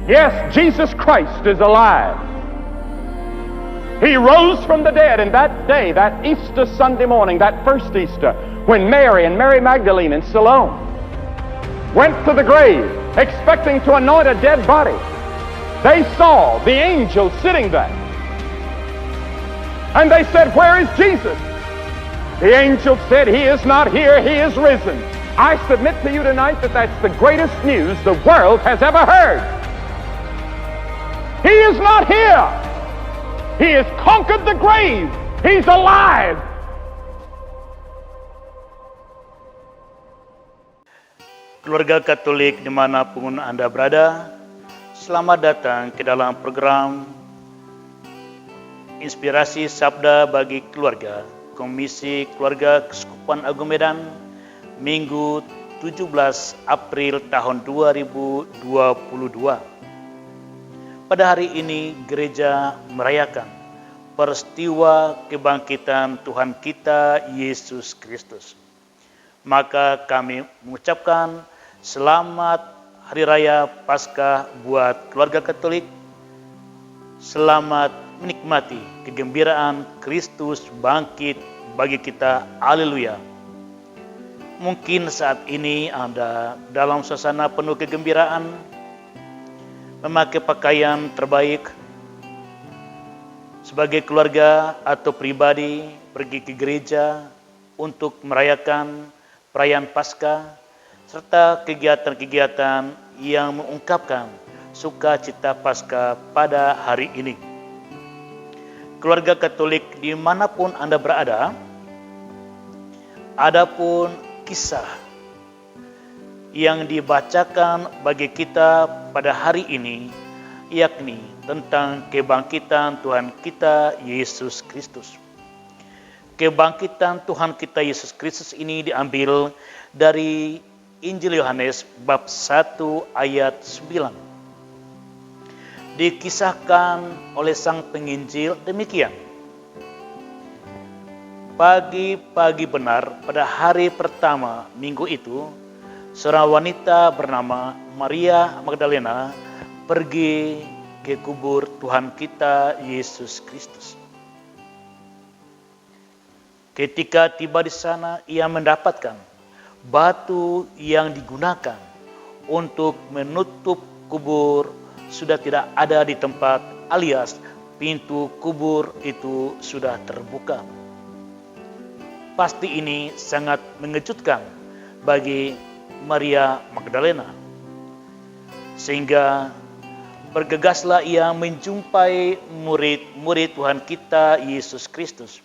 Yes, Jesus Christ is alive. He rose from the dead, and that day, that Easter Sunday morning, that first Easter, when Mary and Mary Magdalene and Salome went to the grave expecting to anoint a dead body, they saw the angel sitting there. And they said, "Where is Jesus?" The angel said, "He is not here, he is risen." I submit to you tonight that that's the greatest news the world has ever heard. He is not here. He has conquered the grave. He's alive. Keluarga Katolik dimanapun Anda berada, selamat datang ke dalam program Inspirasi Sabda bagi Keluarga, Komisi Keluarga Keuskupan Agung Medan, Minggu 17 April tahun 2022. Pada hari ini gereja merayakan peristiwa kebangkitan Tuhan kita Yesus Kristus. Maka kami mengucapkan selamat Hari Raya Paskah buat keluarga Katolik. Selamat menikmati kegembiraan Kristus bangkit bagi kita. Haleluya. Mungkin saat ini Anda dalam suasana penuh kegembiraan, memakai pakaian terbaik, sebagai keluarga atau pribadi pergi ke gereja untuk merayakan perayaan Paskah serta kegiatan-kegiatan yang mengungkapkan sukacita Paskah pada hari ini. Keluarga Katolik dimanapun Anda berada, adapun kisah yang dibacakan bagi kita pada hari ini, yakni tentang kebangkitan Tuhan kita Yesus Kristus. Kebangkitan Tuhan kita Yesus Kristus ini diambil dari Injil Yohanes bab 1 ayat 9. Dikisahkan oleh sang penginjil demikian. Pagi-pagi benar pada hari pertama minggu itu, seorang wanita bernama Maria Magdalena pergi ke kubur Tuhan kita Yesus Kristus. Ketika tiba di sana, ia mendapatkan batu yang digunakan untuk menutup kubur sudah tidak ada di tempat, alias pintu kubur itu sudah terbuka. Pasti ini sangat mengejutkan bagi Maria Magdalena, sehingga bergegaslah ia menjumpai murid-murid Tuhan kita Yesus Kristus.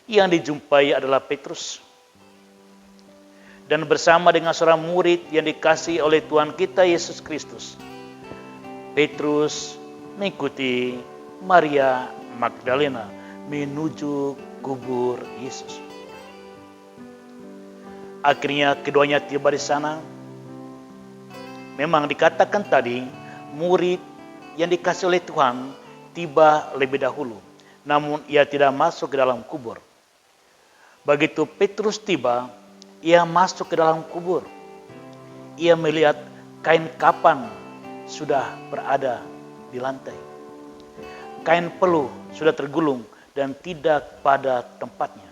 Yang dijumpai adalah Petrus, dan bersama dengan seorang murid yang dikasihi oleh Tuhan kita Yesus Kristus, Petrus mengikuti Maria Magdalena menuju kubur Yesus. Akhirnya keduanya tiba di sana. Memang dikatakan tadi, murid yang dikasih oleh Tuhan tiba lebih dahulu, namun ia tidak masuk ke dalam kubur. Begitu Petrus tiba, ia masuk ke dalam kubur. Ia melihat kain kapan sudah berada di lantai. Kain peluh sudah tergulung dan tidak pada tempatnya.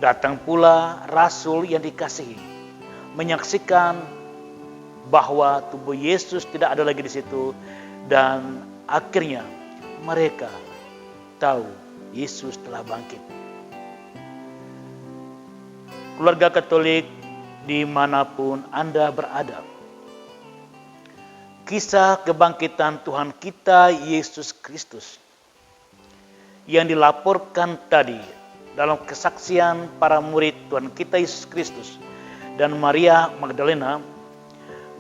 Datang pula rasul yang dikasihi, menyaksikan bahwa tubuh Yesus tidak ada lagi di situ, dan akhirnya mereka tahu Yesus telah bangkit. Keluarga Katolik dimanapun Anda berada, kisah kebangkitan Tuhan kita Yesus Kristus yang dilaporkan tadi dalam kesaksian para murid Tuhan kita Yesus Kristus dan Maria Magdalena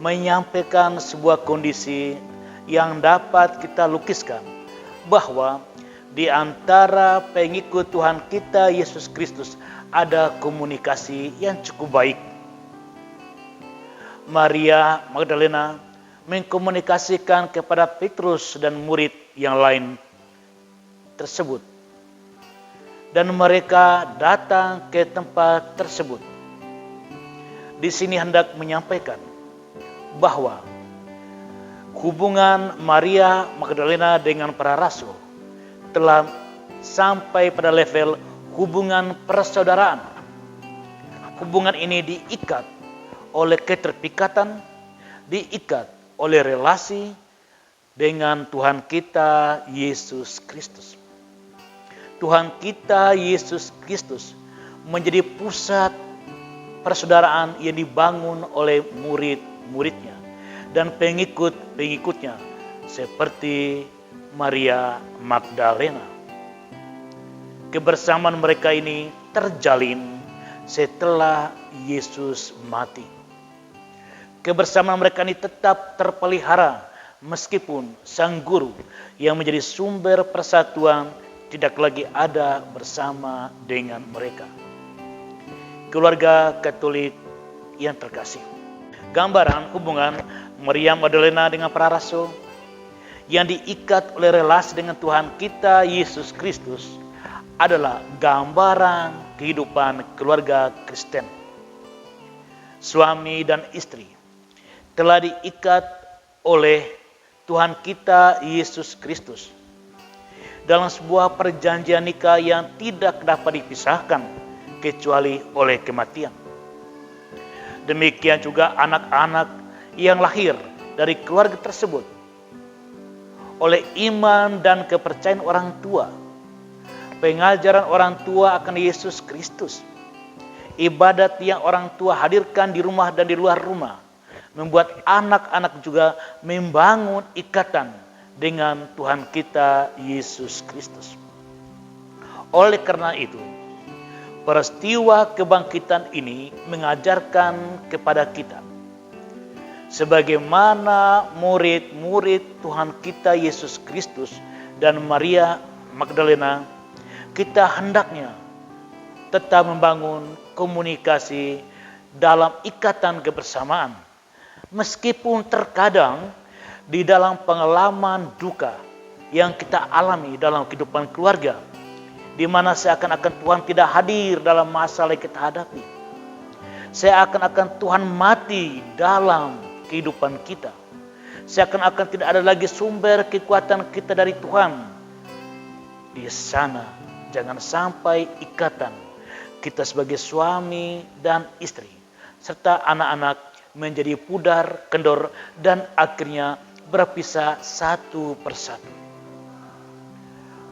menyampaikan sebuah kondisi yang dapat kita lukiskan bahwa di antara pengikut Tuhan kita Yesus Kristus ada komunikasi yang cukup baik. Maria Magdalena mengkomunikasikan kepada Petrus dan murid yang lain tersebut, dan mereka datang ke tempat tersebut. Di sini hendak menyampaikan bahwa hubungan Maria Magdalena dengan para rasul telah sampai pada level hubungan persaudaraan. Hubungan ini diikat oleh keterikatan, diikat oleh relasi dengan Tuhan kita Yesus Kristus. Tuhan kita Yesus Kristus menjadi pusat persaudaraan yang dibangun oleh murid-muridnya dan pengikut-pengikutnya seperti Maria Magdalena. Kebersamaan mereka ini terjalin setelah Yesus mati. Kebersamaan mereka ini tetap terpelihara meskipun sang guru yang menjadi sumber persatuan tidak lagi ada bersama dengan mereka. Keluarga Katolik yang terkasih, gambaran hubungan Maria Magdalena dengan para rasul yang diikat oleh relasi dengan Tuhan kita Yesus Kristus adalah gambaran kehidupan keluarga Kristen. Suami dan istri telah diikat oleh Tuhan kita Yesus Kristus dalam sebuah perjanjian nikah yang tidak dapat dipisahkan kecuali oleh kematian. Demikian juga anak-anak yang lahir dari keluarga tersebut oleh iman dan kepercayaan orang tua, pengajaran orang tua akan Yesus Kristus, ibadat yang orang tua hadirkan di rumah dan di luar rumah, membuat anak-anak juga membangun ikatan dengan Tuhan kita Yesus Kristus. Oleh karena itu, peristiwa kebangkitan ini mengajarkan kepada kita sebagaimana murid-murid Tuhan kita Yesus Kristus dan Maria Magdalena, kita hendaknya tetap membangun komunikasi dalam ikatan kebersamaan. Meskipun terkadang di dalam pengalaman duka yang kita alami dalam kehidupan keluarga, di mana seakan-akan Tuhan tidak hadir dalam masalah yang kita hadapi. Seakan-akan Tuhan mati dalam kehidupan kita. Seakan-akan tidak ada lagi sumber kekuatan kita dari Tuhan. Di sana jangan sampai ikatan kita sebagai suami dan istri serta anak-anak menjadi pudar, kendor, dan akhirnya berpisah satu persatu.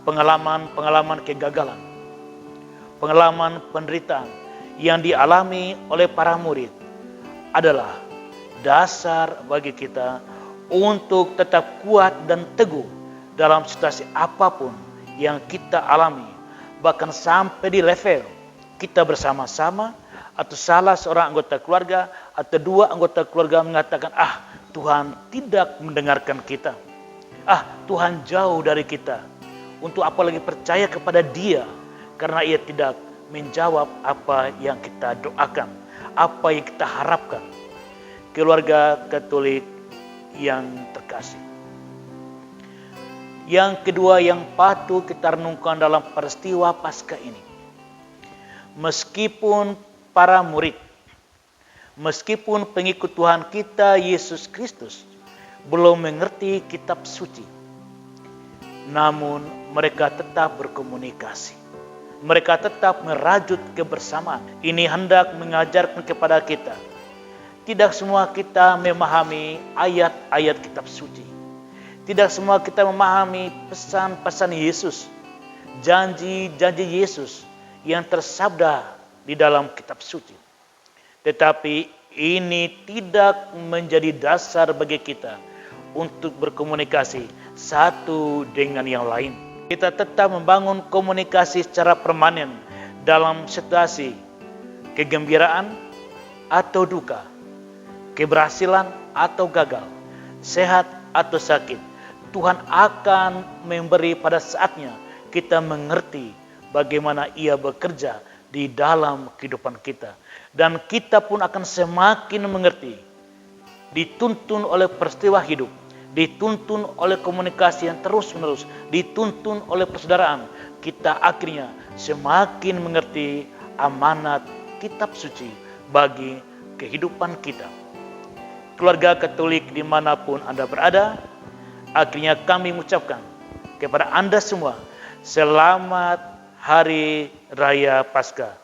Pengalaman-pengalaman kegagalan, pengalaman penderitaan yang dialami oleh para murid adalah dasar bagi kita untuk tetap kuat dan teguh dalam situasi apapun yang kita alami, bahkan sampai di level kita bersama-sama atau salah seorang anggota keluarga atau dua anggota keluarga mengatakan, Tuhan tidak mendengarkan kita, Tuhan jauh dari kita. Untuk apa lagi percaya kepada Dia karena Ia tidak menjawab apa yang kita doakan, apa yang kita harapkan. Keluarga Katolik yang terkasih, yang kedua yang patut kita renungkan dalam peristiwa Paskah ini, meskipun para murid, meskipun pengikut Tuhan kita Yesus Kristus belum mengerti kitab suci, namun mereka tetap berkomunikasi. Mereka tetap merajut kebersamaan. Ini hendak mengajarkan kepada kita, tidak semua kita memahami ayat-ayat kitab suci. Tidak semua kita memahami pesan-pesan Yesus, janji-janji Yesus yang tersabda di dalam kitab suci. Tetapi ini tidak menjadi dasar bagi kita untuk berkomunikasi satu dengan yang lain. Kita tetap membangun komunikasi secara permanen dalam situasi kegembiraan atau duka, keberhasilan atau gagal, sehat atau sakit. Tuhan akan memberi pada saatnya kita mengerti bagaimana Ia bekerja di dalam kehidupan kita. Dan kita pun akan semakin mengerti, dituntun oleh peristiwa hidup, dituntun oleh komunikasi yang terus-menerus, dituntun oleh persaudaraan. Kita akhirnya semakin mengerti amanat kitab suci bagi kehidupan kita. keluarga Katolik dimanapun Anda berada, akhirnya kami mengucapkan kepada Anda semua, selamat Hari Raya Paskah.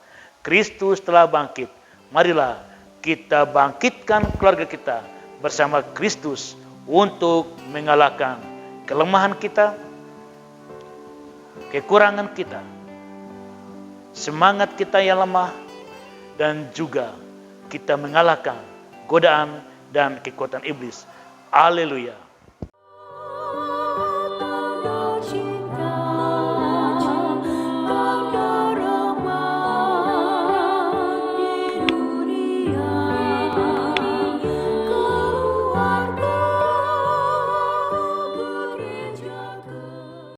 Kristus telah bangkit. Marilah kita bangkitkan keluarga kita bersama Kristus untuk mengalahkan kelemahan kita, kekurangan kita, semangat kita yang lemah, dan juga kita mengalahkan godaan dan kekuatan iblis. Haleluya.